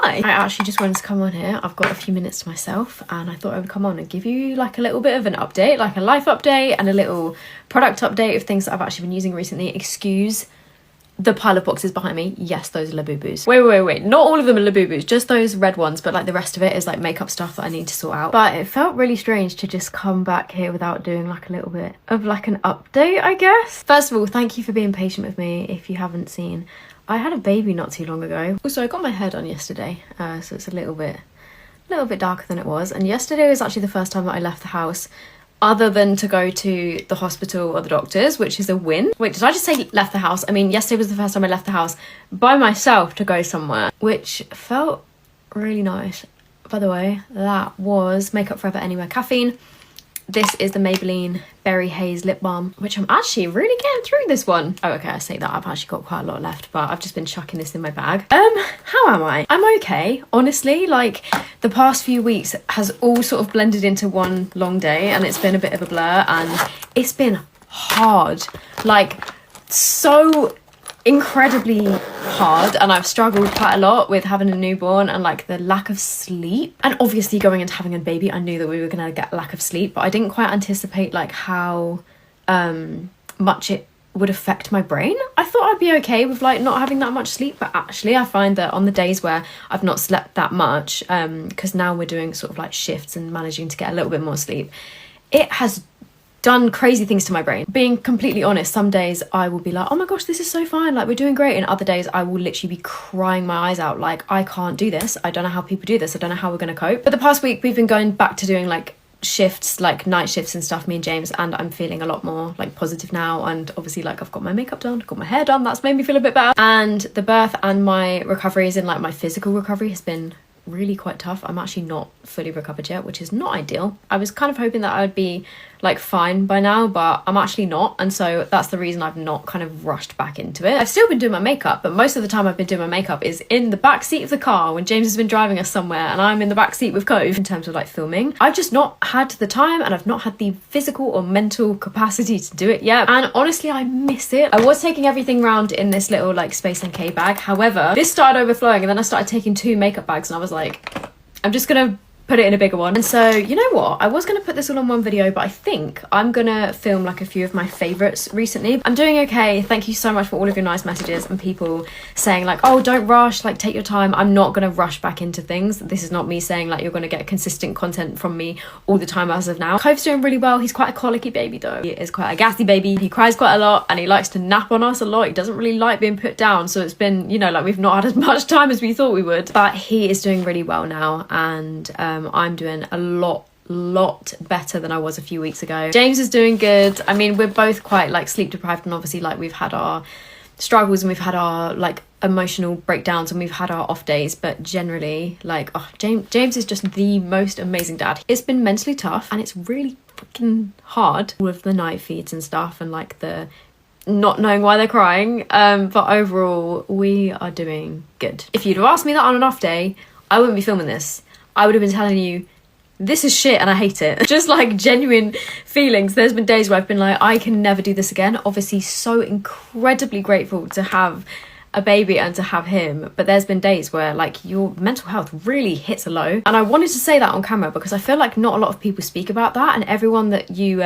hi. I actually just wanted to come on here. I've got a few minutes to myself and I thought I would come on and give you like a little bit of an update, like a life update and a little product update of things that I've actually been using recently. Excuse the pile of boxes behind me. Yes, those are Labubus. Wait, not all of them are Labubus, just those red ones, but like the rest of it is like makeup stuff that I need to sort out. But it felt really strange to just come back here without doing like a little bit of like an update, I guess. First of all, thank you for being patient with me. If you haven't seen, I had a baby not too long ago. Also, I got my hair done yesterday, so it's a little bit darker than it was. And yesterday was actually the first time that I left the house other than to go to the hospital or the doctors, which is a win. Wait, did I just say left the house? I mean, yesterday was the first time I left the house by myself to go somewhere, which felt really nice. By the way, that was Makeup Forever Anywhere Caffeine. This is the Maybelline Berry Haze Lip Balm, which I'm actually really getting through this one. Oh, okay, I say that. I've actually got quite a lot left, but I've just been chucking this in my bag. How am I? I'm okay, honestly. Like, the past few weeks has all sort of blended into one long day, and it's been a bit of a blur, and it's been hard. Like, so incredibly hard, and I've struggled quite a lot with having a newborn and like the lack of sleep, and obviously going into having a baby I knew that we were gonna get lack of sleep, but I didn't quite anticipate like how much it would affect my brain. I thought I'd be okay with like not having that much sleep, but actually I find that on the days where I've not slept that much, because now we're doing sort of like shifts and managing to get a little bit more sleep, it has done crazy things to my brain. Being completely honest, some days I will be like, oh my gosh, this is so fine, like we're doing great, and other days I will literally be crying my eyes out, like I can't do this, I don't know how people do this, I don't know how we're gonna cope. But the past week we've been going back to doing like shifts, like night shifts and stuff, me and James, and I'm feeling a lot more like positive now, and obviously like I've got my makeup done, I've got my hair done, that's made me feel a bit better. And the birth and my recovery, as in like my physical recovery, has been really quite tough. I'm actually not fully recovered yet, which is not ideal. I was kind of hoping that I would be like fine by now, but I'm actually not, and so that's the reason I've not kind of rushed back into it. I've still been doing my makeup, but most of the time I've been doing my makeup is in the back seat of the car when James has been driving us somewhere and I'm in the back seat with Cove. In terms of like filming, I've just not had the time, and I've not had the physical or mental capacity to do it yet, and honestly I miss it. I was taking everything around in this little like Space NK bag, however this started overflowing, and then I started taking 2 makeup bags, and I was like, I'm just gonna put it in a bigger one. And so, you know what, I was gonna put this all on one video, but I think I'm gonna film like a few of my favorites recently. I'm doing okay, thank you so much for all of your nice messages and people saying like, oh don't rush, like take your time. I'm not gonna rush back into things. This is not me saying like you're gonna get consistent content from me all the time as of now. Cove's doing really well. He's quite a colicky baby though. He is quite a gassy baby. He cries quite a lot and he likes to nap on us a lot. He doesn't really like being put down, so it's been, you know, like we've not had as much time as we thought we would, but he is doing really well now, and I'm doing a lot better than I was a few weeks ago. James is doing good. I mean, we're both quite like sleep deprived, and obviously like we've had our struggles and we've had our like emotional breakdowns and we've had our off days, but generally like, oh, James is just the most amazing dad. It's been mentally tough and it's really fucking hard with the night feeds and stuff and like the not knowing why they're crying, but overall we are doing good. If you'd have asked me that on an off day, I wouldn't be filming this. I would have been telling you this is shit and I hate it. Just like genuine feelings. There's been days where I've been like, I can never do this again. Obviously so incredibly grateful to have a baby and to have him, but there's been days where like your mental health really hits a low, and I wanted to say that on camera because I feel like not a lot of people speak about that, and everyone that you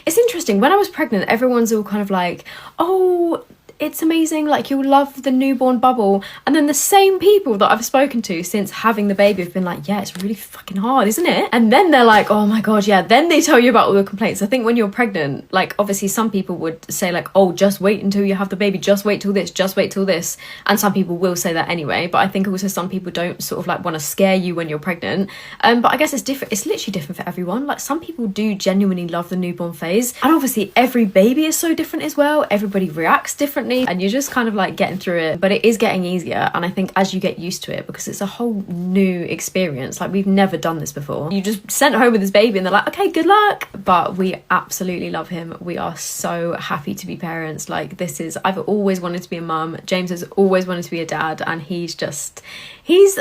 it's interesting, when I was pregnant everyone's all kind of like, oh it's amazing, like you'll love the newborn bubble, and then the same people that I've spoken to since having the baby have been like, yeah, it's really fucking hard, isn't it? And then they're like, oh my god, yeah, then they tell you about all the complaints. I think when you're pregnant, like obviously some people would say like, oh just wait until you have the baby, just wait till this, just wait till this, and some people will say that anyway, but I think also some people don't sort of like want to scare you when you're pregnant, but I guess it's different, it's literally different for everyone. Like some people do genuinely love the newborn phase, and obviously every baby is so different as well, everybody reacts differently, and you're just kind of like getting through it, but it is getting easier. And I think as you get used to it, because it's a whole new experience, like we've never done this before, you just sent home with this baby and they're like, okay, good luck. But we absolutely love him. We are so happy to be parents. Like this is, I've always wanted to be a mum, James has always wanted to be a dad, and he's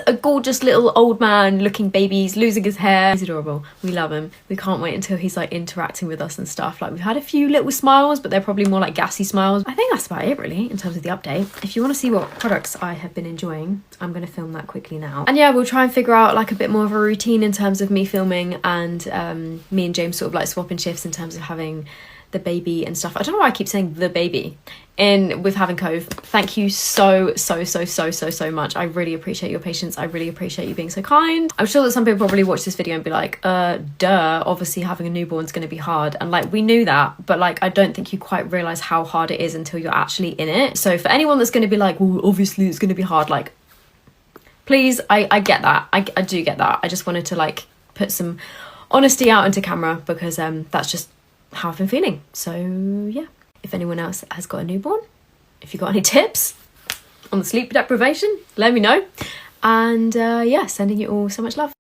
a gorgeous little old man looking baby. He's losing his hair, he's adorable, we love him. We can't wait until he's like interacting with us and stuff. Like we've had a few little smiles, but they're probably more like gassy smiles. I think that's about it it really in terms of the update. If you want to see what products I have been enjoying, I'm going to film that quickly now. And yeah, we'll try and figure out like a bit more of a routine in terms of me filming and me and James sort of like swapping shifts in terms of having the baby and stuff. I don't know why I keep saying the baby with having Cove. Thank you so much. I really appreciate your patience. I really appreciate you being so kind. I'm sure that some people probably watch this video and be like, duh, obviously having a newborn is going to be hard. And like, we knew that, but like, I don't think you quite realize how hard it is until you're actually in it. So for anyone that's going to be like, well, obviously it's going to be hard, like, please, I get that. I do get that. I just wanted to like put some honesty out into camera because that's just how I've been feeling. So yeah, if anyone else has got a newborn, if you've got any tips on the sleep deprivation, let me know. And yeah, sending you all so much love.